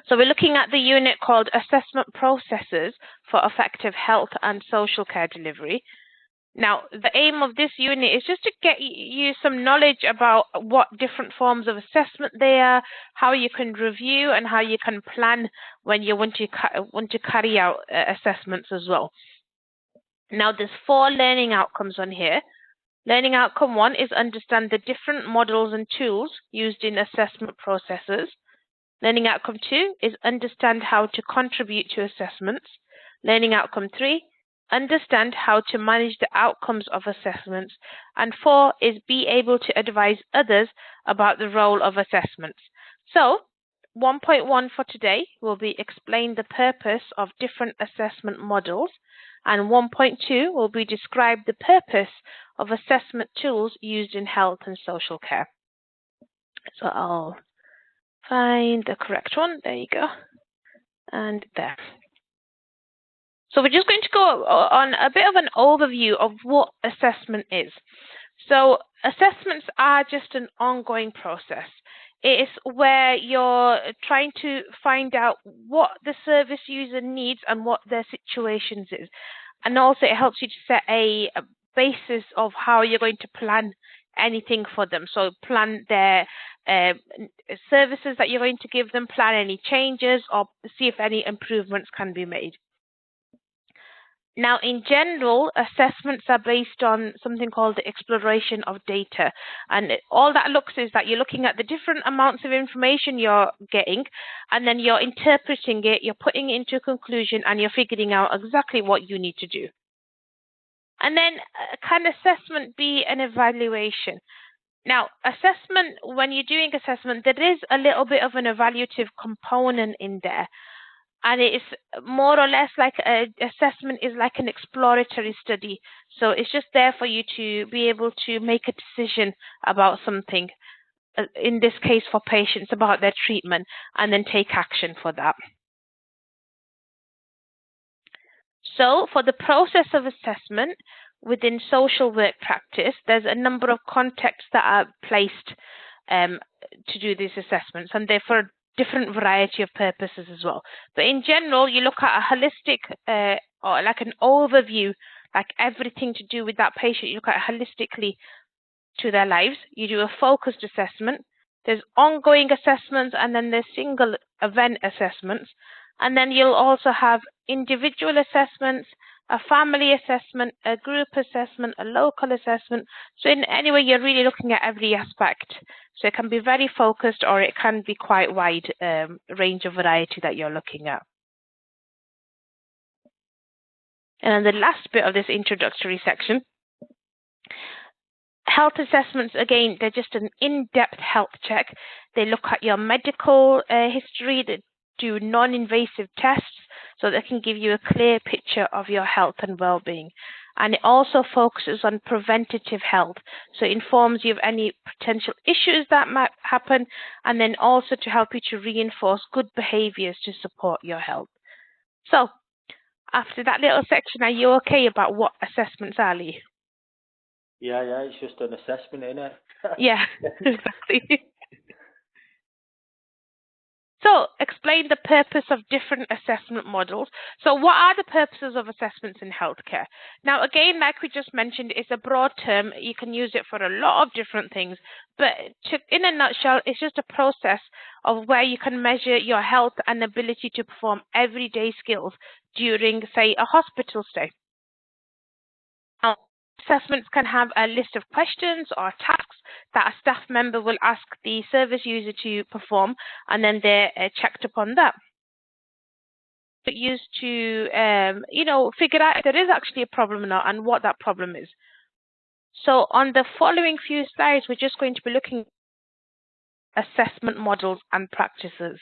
So we're looking at the unit called Assessment Processes for Effective Health and Social Care Delivery. Now, the aim of this unit is just to get you some knowledge about what different forms of assessment they are, how you can review, and how you can plan when you want to carry out assessments as well. Now, there's 4 learning outcomes on here. Learning outcome 1 is understand the different models and tools used in assessment processes. Learning outcome 2 is understand how to contribute to assessments. Learning outcome 3, understand how to manage the outcomes of assessments. And 4 is be able to advise others about the role of assessments. So 1.1 for today will be explain the purpose of different assessment models. And 1.2 will be describe the purpose of assessment tools used in health and social care. So I'll find the correct one. There you go. And there. So we're just going to go on a bit of an overview of what assessment is. So assessments are just an ongoing process. It's where you're trying to find out what the service user needs and what their situations is. And also it helps you to set a basis of how you're going to plan anything for them. So plan their services that you're going to give them, plan any changes, or see if any improvements can be made. Now, in general, assessments are based on something called the exploration of data. And all that looks is that you're looking at the different amounts of information you're getting, and then you're interpreting it, you're putting it into a conclusion, and you're figuring out exactly what you need to do. And then can assessment be an evaluation? Now, assessment, when you're doing assessment, there is a little bit of an evaluative component in there. And it's more or less like assessment is like an exploratory study. So it's just there for you to be able to make a decision about something, in this case for patients, about their treatment, and then take action for that. So for the process of assessment within social work practice, there's a number of contexts that are placed to do these assessments, and they're for different variety of purposes as well. But in general, you look at a holistic or like an overview, like everything to do with that patient. You look at holistically to their lives. You do a focused assessment. There's ongoing assessments, and then there's single event assessments. And then you'll also have individual assessments, a family assessment, a group assessment, a local assessment. So in any way, you're really looking at every aspect. So it can be very focused, or it can be quite wide range of variety that you're looking at. And then the last bit of this introductory section, health assessments, again, they're just an in-depth health check. They look at your medical history, they do non-invasive tests, so they can give you a clear picture of your health and well-being. And it also focuses on preventative health, so it informs you of any potential issues that might happen, and then also to help you to reinforce good behaviors to support your health. So, after that little section, are you okay about what assessments are, Lee? Yeah, it's just an assessment, isn't it? Yeah, exactly. So, explain the purpose of different assessment models. So, what are the purposes of assessments in healthcare? Now, again, like we just mentioned, it's a broad term. You can use it for a lot of different things. But in a nutshell, it's just a process of where you can measure your health and ability to perform everyday skills during, say, a hospital stay. Now, assessments can have a list of questions or tasks that a staff member will ask the service user to perform, and then they're checked upon that. But used to, figure out if there is actually a problem or not and what that problem is. So on the following few slides, we're just going to be looking at assessment models and practices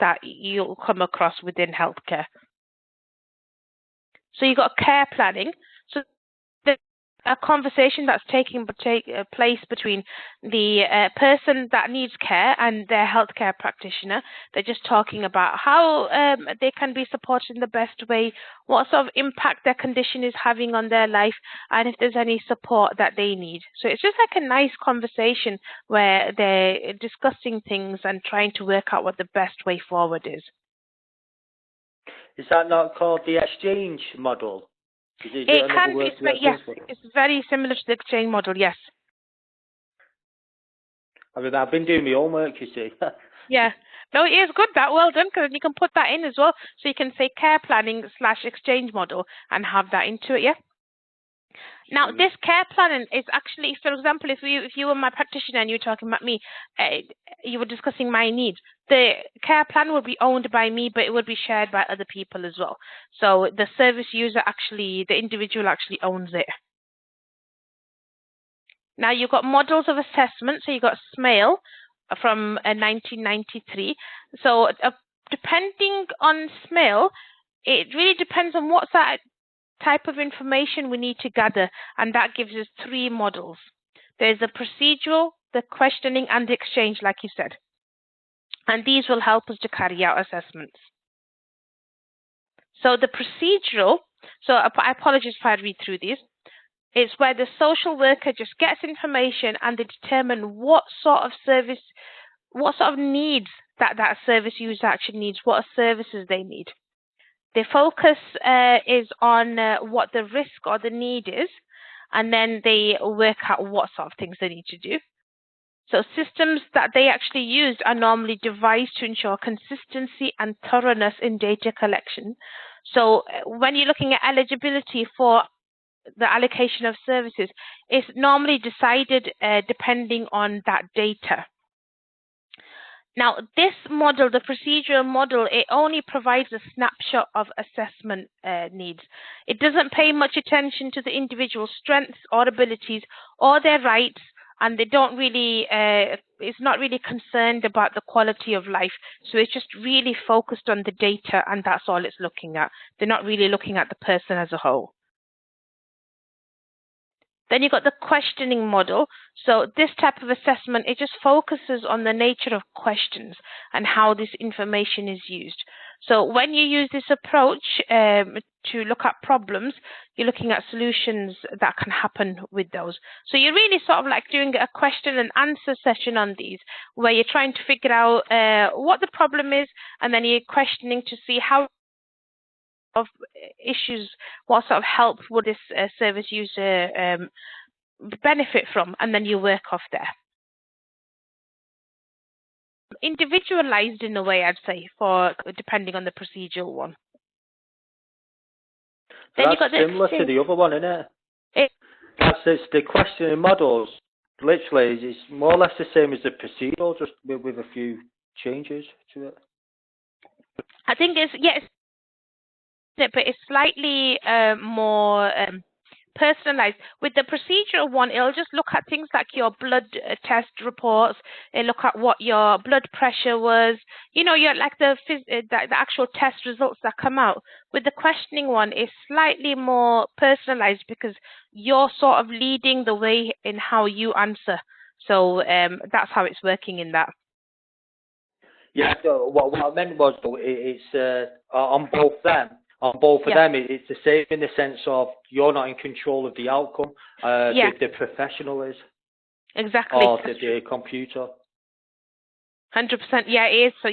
that you'll come across within healthcare. So you've got care planning. So the a conversation that's taking place between the person that needs care and their healthcare practitioner. They're just talking about how they can be supported in the best way, what sort of impact their condition is having on their life, and if there's any support that they need. So it's just like a nice conversation where they're discussing things and trying to work out what the best way forward is. Is that not called the exchange model? It can be, yes, it's very similar to the exchange model, yes. I mean, I've been doing my homework, you see. Yeah. No, it is good, that. Well done, because you can put that in as well. So you can say care planning / exchange model and have that into it, yeah? Now, this care planning is actually, for example, if you were my practitioner and you were talking about me, you were discussing my needs, the care plan would be owned by me, but it would be shared by other people as well. So the service user actually, the individual actually owns it. Now, you've got models of assessment. So you've got SMAIL from 1993. So depending on SMAIL, it really depends on what's that type of information we need to gather, and that gives us 3 models. There's the procedural, the questioning, and the exchange, like you said. And these will help us to carry out assessments. So the procedural, so I apologize if I read through these. It's where the social worker just gets information and they determine what sort of service, what sort of needs that service user actually needs, what services they need. The focus is on what the risk or the need is, and then they work out what sort of things they need to do. So systems that they actually use are normally devised to ensure consistency and thoroughness in data collection. So when you're looking at eligibility for the allocation of services, it's normally decided depending on that data. Now, this model, the procedural model, it only provides a snapshot of assessment needs. It doesn't pay much attention to the individual's strengths or abilities or their rights, and they don't really, it's not really concerned about the quality of life. So it's just really focused on the data, and that's all it's looking at. They're not really looking at the person as a whole. Then you've got the questioning model. So this type of assessment, it just focuses on the nature of questions and how this information is used. So when you use this approach to look at problems, you're looking at solutions that can happen with those. So you're really sort of like doing a question and answer session on these, where you're trying to figure out what the problem is, and then you're questioning to see how of issues, what sort of help would this service user benefit from, and then you work off there. Individualized in a way, I'd say, for depending on the procedural one. Then that's similar to the other one, isn't it? It's the questioning models. Literally, it's more or less the same as the procedural, just with a few changes to it. I think it's, yes, but it's slightly more personalized. With the procedural one, it'll just look at things like your blood test reports. It'll look at what your blood pressure was. You know, your like the actual test results that come out. With the questioning one, it's slightly more personalized because you're sort of leading the way in how you answer. So that's how it's working in that. Yeah. So what I meant was, it's on both them. On both of them, it's the same in the sense of you're not in control of the outcome. The professional is. Exactly. Or the computer. 100%. Yeah, it is. So,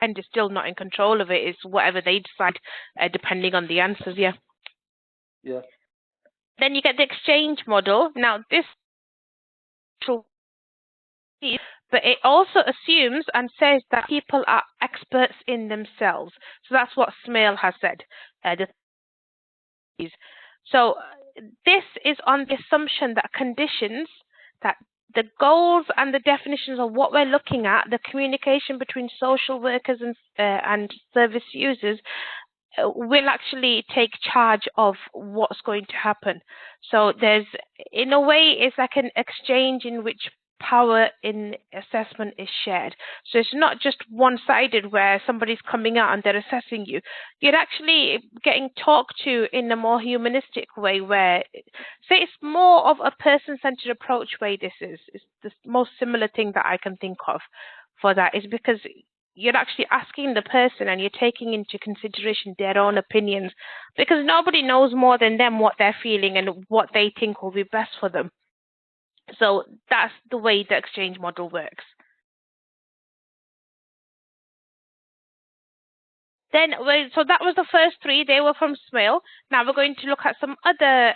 and it's still not in control of it. It's whatever they decide, depending on the answers. Yeah. Yeah. Then you get the exchange model. Now this, but it also assumes and says that people are experts in themselves. So that's what SMAIL has said. So this is on the assumption that conditions, that the goals and the definitions of what we're looking at, the communication between social workers and service users, will actually take charge of what's going to happen. So there's, in a way, it's like an exchange in which power in assessment is shared. So it's not just one-sided where somebody's coming out and they're assessing you. You're actually getting talked to in a more humanistic way where, say, it's more of a person-centered approach way this is. It's the most similar thing that I can think of for that is because you're actually asking the person and you're taking into consideration their own opinions because nobody knows more than them what they're feeling and what they think will be best for them. So that's the way the exchange model works. Then, so that was the first three. They were from SMAIL. Now we're going to look at some other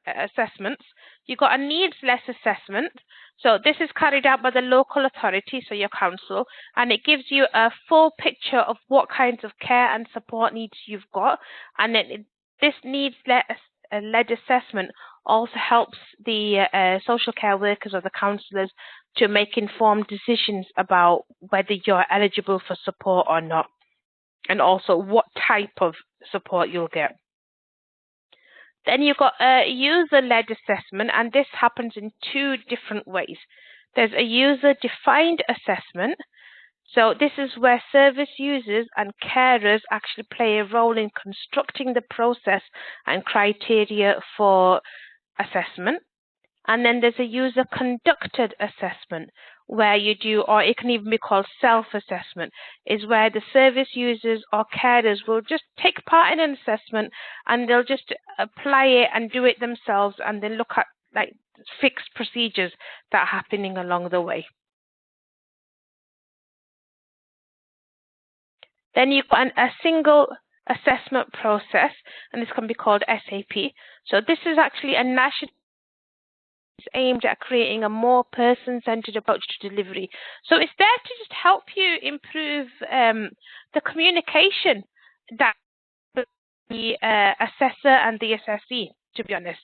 assessments. You've got a needs-less assessment. So this is carried out by the local authority, so your council, and it gives you a full picture of what kinds of care and support needs you've got. And then this needs-led assessment also helps the social care workers or the counsellors to make informed decisions about whether you're eligible for support or not, and also what type of support you'll get. Then you've got a user-led assessment, and this happens in two different ways. There's a user-defined assessment. So this is where service users and carers actually play a role in constructing the process and criteria for assessment. And then there's a user-conducted assessment where you do, or it can even be called self-assessment, is where the service users or carers will just take part in an assessment and they'll just apply it and do it themselves and then look at like fixed procedures that are happening along the way. Then you've got a single assessment process, and this can be called SAP. So this is actually a national aimed at creating a more person-centered approach to delivery. So it's there to just help you improve the communication that the assessor and the assessee, to be honest.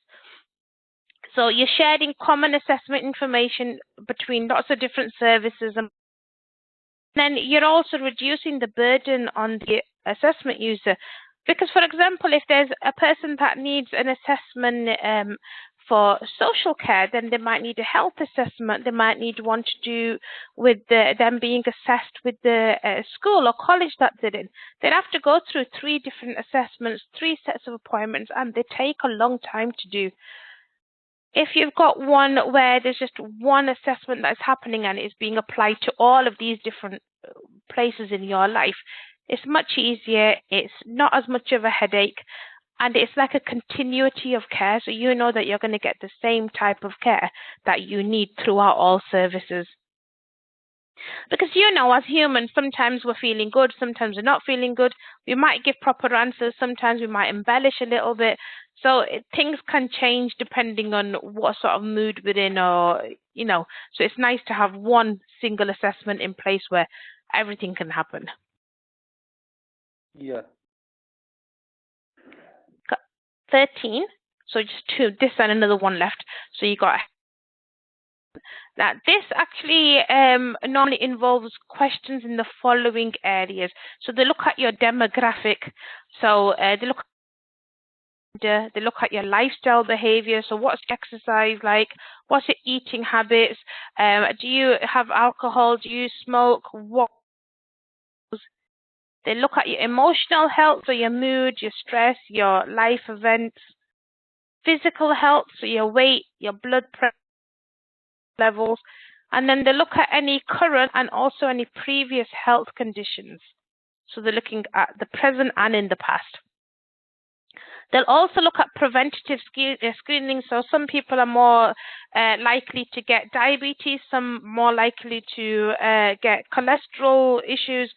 So you're sharing common assessment information between lots of different services, and then you're also reducing the burden on the assessment user. Because, for example, if there's a person that needs an assessment for social care, then they might need a health assessment. They might need one to do with them being assessed with the school or college that they're in. They'd have to go through 3 different assessments, 3 sets of appointments, and they take a long time to do. If you've got one where there's just one assessment that's happening and it's being applied to all of these different places in your life, it's much easier, it's not as much of a headache, and it's like a continuity of care, so you know that you're going to get the same type of care that you need throughout all services. Because you know, as humans, sometimes we're feeling good, sometimes we're not feeling good. We might give proper answers, sometimes we might embellish a little bit. So things can change depending on what sort of mood we're in, or, you know. So it's nice to have one single assessment in place where everything can happen. Yeah. 13. So just 2, this and another one left. So you got. Now, this actually normally involves questions in the following areas. So they look at your demographic. So they look at your lifestyle behavior. So what's exercise like? What's your eating habits? Do you have alcohol? Do you smoke? They look at your emotional health, so your mood, your stress, your life events. Physical health, so your weight, your blood pressure levels. And then they look at any current and also any previous health conditions. So they're looking at the present and in the past. They'll also look at preventative screening. So some people are more likely to get diabetes, some more likely to get cholesterol issues,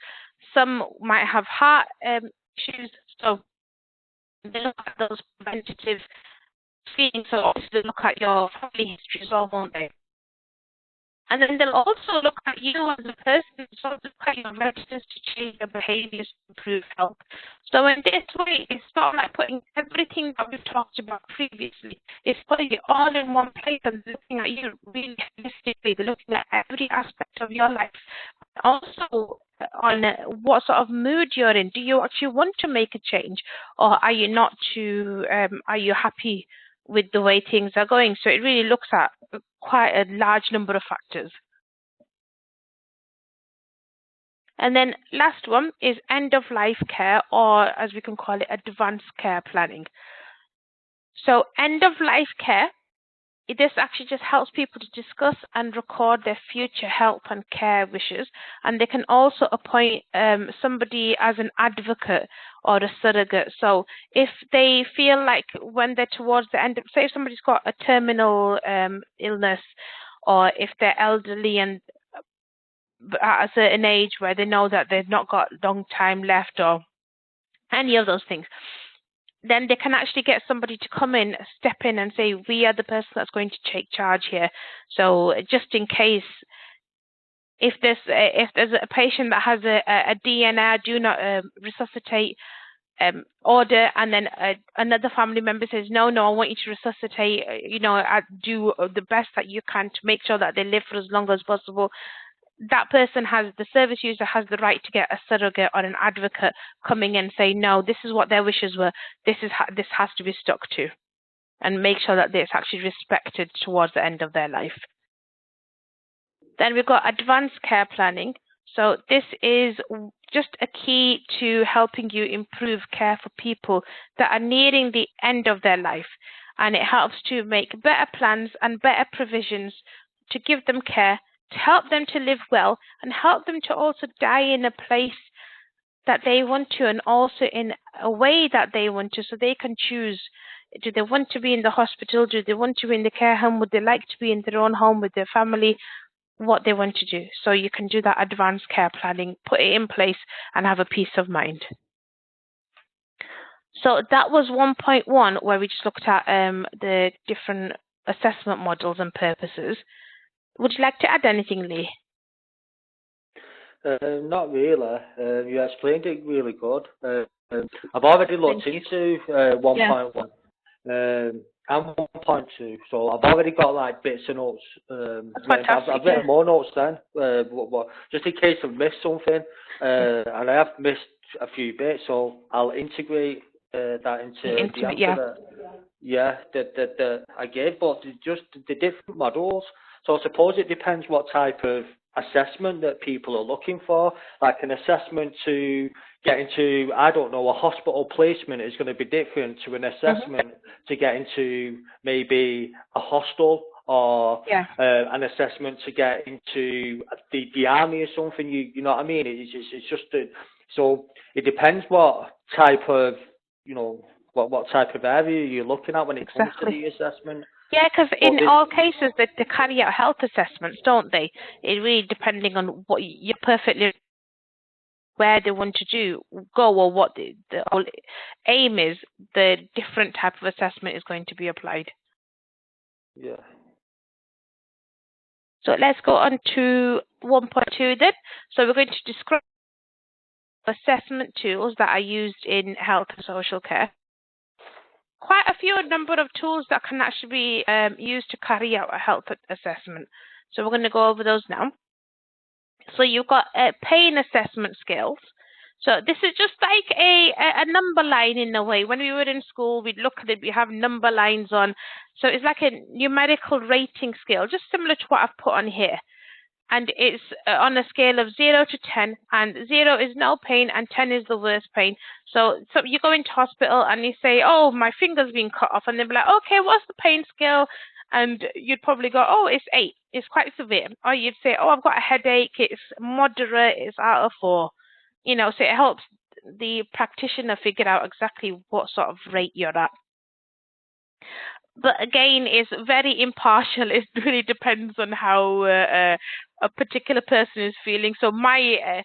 some might have heart issues. So they look at those preventative screening. So obviously they look at your family history as well, won't they? And then they'll also look at you as a person, so look at your reticence to change your behaviors to improve health. So in this way, it's not like putting everything that we've talked about previously. It's putting it all in one place and looking at you really holistically. They're looking at every aspect of your life. Also on what sort of mood you're in. Do you actually want to make a change, or are you not too? Are you happy with the way things are going. So it really looks at quite a large number of factors. And then last one is end-of-life care, or as we can call it, advanced care planning. So end-of-life care, this actually just helps people to discuss and record their future health and care wishes, and they can also appoint somebody as an advocate or a surrogate. So if they feel like when they're towards the end, say if somebody's got a terminal illness, or if they're elderly and at a certain age where they know that they've not got long time left or any of those things, then they can actually get somebody to come in, step in and say, we are the person that's going to take charge here. So just in case, if there's a patient that has a DNR, do not resuscitate order, and then another family member says, no, I want you to resuscitate, do the best that you can to make sure that they live for as long as possible, that person the service user has the right to get a surrogate or an advocate coming in and say, no, this is what their wishes were, this has to be stuck to, and make sure that it's actually respected towards the end of their life. Then we've got advanced care planning. So this is just a key to helping you improve care for people that are nearing the end of their life, and it helps to make better plans and better provisions to give them care, to help them to live well, and help them to also die in a place that they want to, and also in a way that they want to, so they can choose. Do they want to be in the hospital? Do they want to be in the care home? Would they like to be in their own home with their family? What they want to do. So you can do that advanced care planning, put it in place, and have a peace of mind. So that was 1.1, where we just looked at the different assessment models and purposes. Would you like to add anything, Lee? Not really. You explained it really good. I've already looked into 1.1 and 1.2, so I've already got like bits of notes. I've written more notes then, just in case I've missed something, and I have missed a few bits, so I'll integrate that into the answer that I gave, but just the different models. So I suppose it depends what type of assessment that people are looking for. Like an assessment to get into, I don't know, a hospital placement is going to be different to an assessment to get into maybe a hostel, or an assessment to get into the army or something. You know what I mean? It's just so it depends what type of what type of area you're looking at when it comes to the assessment. Yeah, because in all cases they carry out health assessments, don't they? It really depending on what you're perfectly where they want to go, or what the whole aim is, the different type of assessment is going to be applied. Yeah. So let's go on to 1.2 then. So we're going to describe assessment tools that are used in health and social care. Quite a number of tools that can actually be used to carry out a health assessment. So we're going to go over those now. So you've got pain assessment skills. So this is just like a number line in a way. When we were in school, we'd look at it, we have number lines on. So it's like a numerical rating scale, just similar to what I've put on here. And it's on a scale of 0 to 10, and 0 is no pain and 10 is the worst pain. So you go into hospital and you say, oh, my finger's been cut off, and they'll be like, okay, what's the pain scale? And you'd probably go, oh, it's 8, it's quite severe. Or you'd say, oh, I've got a headache, it's moderate, it's out of 4. So it helps the practitioner figure out exactly what sort of rate you're at. But again, it's very impartial. It really depends on how a particular person is feeling. So my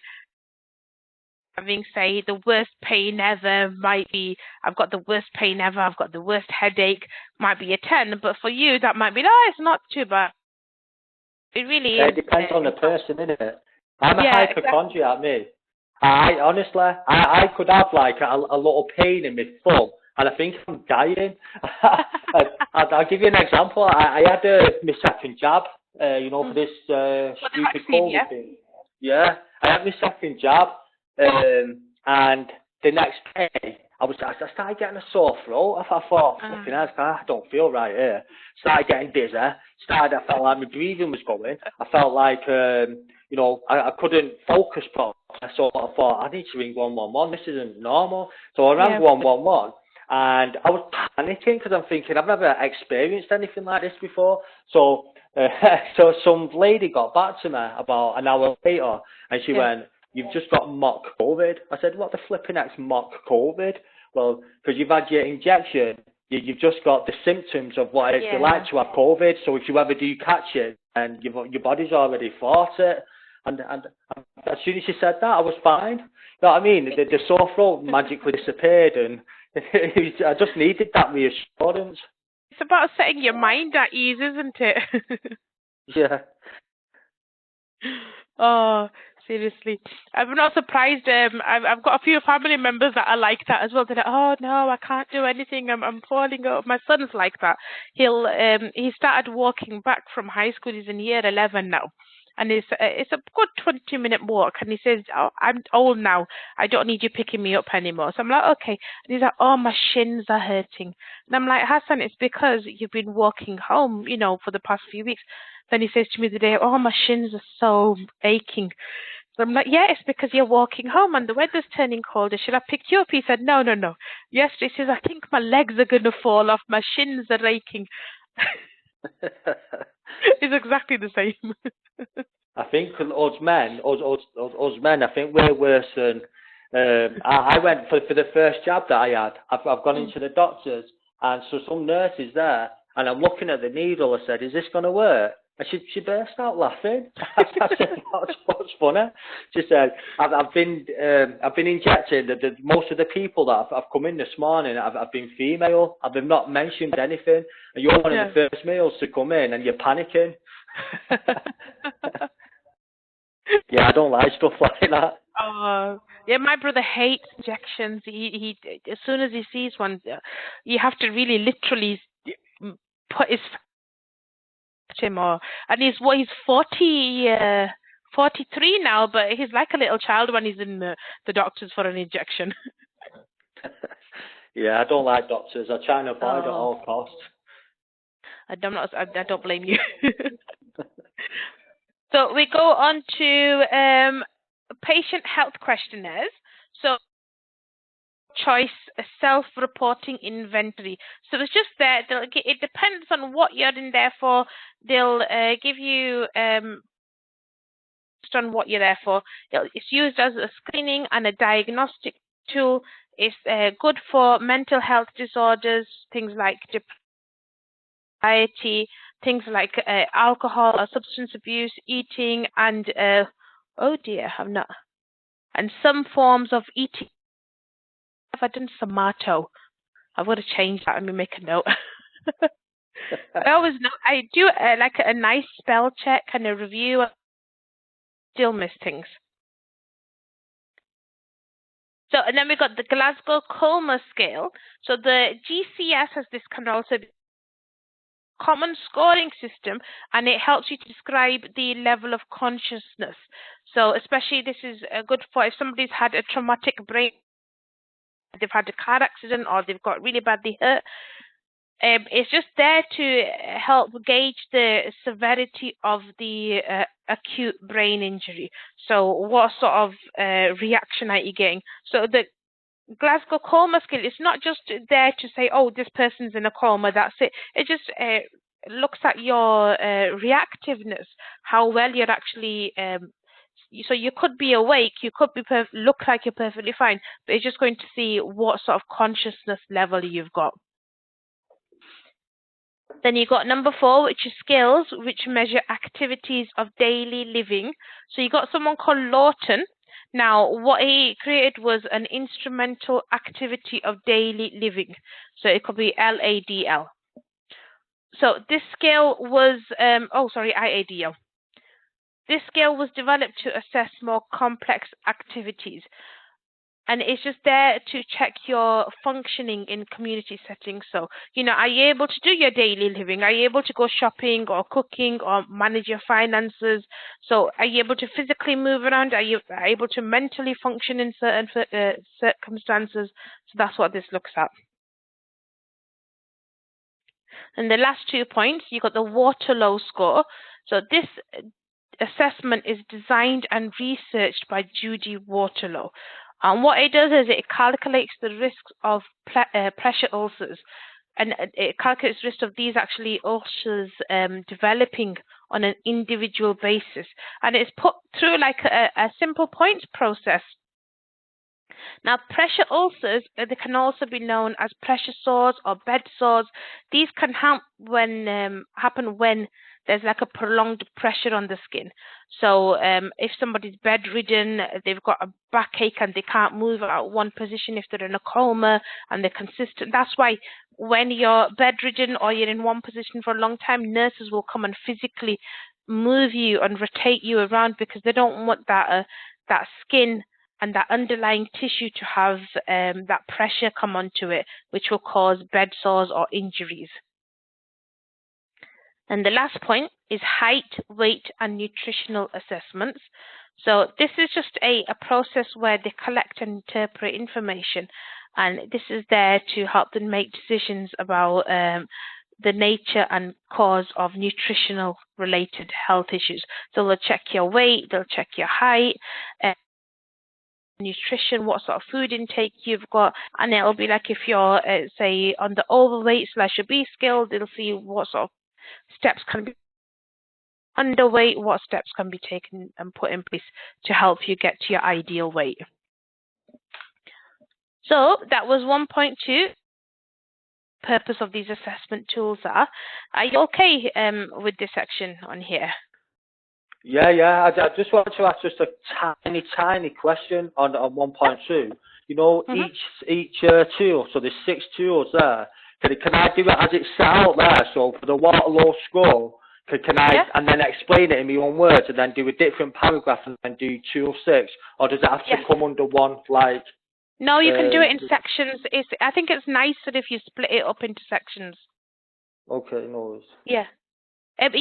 having say the worst pain ever might be, I've got the worst pain ever, I've got the worst headache, might be a 10. But for you, that might be, it's not too bad. It really is. It depends on the person, isn't it? I'm a hypochondriac, me. I honestly, I could have like a little pain in my thumb, and I think I'm dying. I'll give you an example. I had my second jab, for this stupid COVID thing. Yeah, I had my second jab, and the next day I started getting a sore throat. I thought, flipping hell, I don't feel right here. Started getting dizzy. I felt like my breathing was going. I felt like, you know, I couldn't focus properly. So I thought, I need to ring 111. This isn't normal. So I rang 111. And I was panicking because I'm thinking, I've never experienced anything like this before. So, so some lady got back to me about an hour later, and she went, "You've just got mock COVID." I said, "What the flipping heck's mock COVID?" Well, because you've had your injection, you've just got the symptoms of what it'd be like to have COVID. So if you ever do catch it, and your body's already fought it, and as soon as she said that, I was fine. You know what I mean? The sore throat magically disappeared, and I just needed that reassurance. It's about setting your mind at ease, isn't it? Yeah. Oh, seriously. I'm not surprised. I've got a few family members that are like that as well. They're like, "Oh no, I can't do anything. I'm falling over." My son's like that. He started walking back from high school. He's in year 11 now. And it's a good 20-minute walk. And he says, "Oh, I'm old now. I don't need you picking me up anymore." So I'm like, "Okay." And he's like, "Oh, my shins are hurting." And I'm like, "Hassan, it's because you've been walking home, you know, for the past few weeks." Then he says to me the day, "Oh, my shins are so aching." So I'm like, "Yeah, it's because you're walking home and the weather's turning colder. Should I pick you up?" He said, No. Yes, he says, "I think my legs are going to fall off. My shins are aching." It's exactly the same. I think us men, I think we're worse than. I went for the first jab that I had. I've gone into the doctors, and so some nurses there, and I'm looking at the needle. I said, "Is this going to work?" And she burst out laughing. I said, "What's funny?" She said, "I've been injected. Most of the people that have come in this morning, I've been female. I've not mentioned anything, and you're one of the first males to come in, and you're panicking." Yeah, I don't like stuff like that. Yeah, my brother hates injections. He as soon as he sees one, you have to really literally put his him and he's 43 now, but he's like a little child when he's in the doctors for an injection. Yeah, I don't like doctors. I try and avoid at all costs. I don't blame you. So we go on to patient health questionnaires. So choice self-reporting inventory. So it's just there. It depends on what you're in there for. They'll give you based on what you're there for. It's used as a screening and a diagnostic tool. It's good for mental health disorders, things like anxiety, things like alcohol or substance abuse, eating, and and some forms of eating. Have I done somato? I've got to change that. Let me make a note. I always know. I do like a nice spell check and a review. Still miss things. So, and then we've got the Glasgow Coma scale. So the GCS has this can also be common scoring system, and it helps you to describe the level of consciousness. So especially this is good for if somebody's had a traumatic brain, they've had a car accident, or they've got really badly hurt. It's just there to help gauge the severity of the acute brain injury. So what sort of reaction are you getting? So the Glasgow Coma scale is not just there to say, "Oh, this person's in a coma," that's it. It just looks at your reactiveness, how well you're actually. So you could be awake, you could be look like you're perfectly fine, but it's just going to see what sort of consciousness level you've got. Then you got number 4, which is skills, which measure activities of daily living. So you got someone called Lawton. Now, what he created was an instrumental activity of daily living. So it could be LADL. So this scale was, IADL. This scale was developed to assess more complex activities. and it's just there to check your functioning in community settings. So, you know, are you able to do your daily living? Are you able to go shopping or cooking or manage your finances? So, are you able to physically move around? Are you able to mentally function in certain circumstances? So that's what this looks at. And the last 2 points, you got the Waterloo score. So this assessment is designed and researched by Judy Waterloo. And what it does is it calculates the risks of pressure ulcers, and it calculates the risk of these actually ulcers developing on an individual basis. And it's put through like a simple points process. Now, pressure ulcers, they can also be known as pressure sores or bed sores. These can happen when there's like a prolonged pressure on the skin. So if somebody's bedridden, they've got a backache and they can't move out one position if they're in a coma and they're consistent. That's why when you're bedridden or you're in one position for a long time, nurses will come and physically move you and rotate you around because they don't want that skin and that underlying tissue to have that pressure come onto it, which will cause bed sores or injuries. And the last point is height, weight, and nutritional assessments. So this is just a process where they collect and interpret information, and this is there to help them make decisions about the nature and cause of nutritional related health issues. So they'll check your weight, they'll check your height, nutrition, what sort of food intake you've got, and it'll be like if you're say on the overweight/obese scale, they'll see what sort of steps can be underweight, what steps can be taken and put in place to help you get to your ideal weight. So that was 1.2. Purpose of these assessment tools are you okay with this section on here? Yeah. I just wanted to ask just a tiny question on 1.2. You know, each tool, so there's 6 tools there. Can I do it as it's set out there? So for the Waterloo score, can I and then explain it in my own words and then do a different paragraph and then do tool 6? Or does it have to come under one, like... No, you can do it in sections. I think it's nicer if you split it up into sections. Okay, no worries. Yeah. If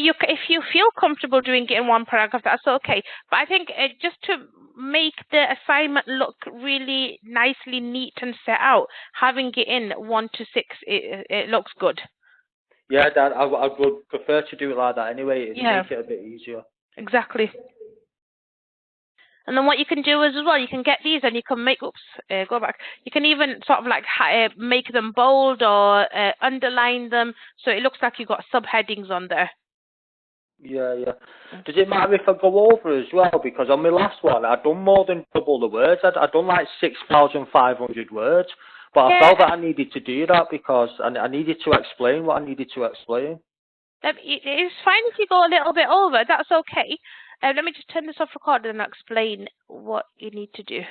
you feel comfortable doing it in one paragraph, that's okay. But I think just to make the assignment look really nicely neat and set out, having it in 1 to 6, it looks good. Yeah, I would prefer to do it like that anyway. It'd make it a bit easier. Exactly. And then what you can do is as well, you can get these and you can make, go back. You can even sort of like make them bold or underline them so it looks like you've got subheadings on there. Yeah. Does it matter if I go over as well? Because on my last one, I'd done more than double the words. I'd done like 6,500 words. But I felt that I needed to do that because I needed to explain what I needed to explain. It's fine if you go a little bit over. That's okay. Let me just turn this off recording and I'll explain what you need to do.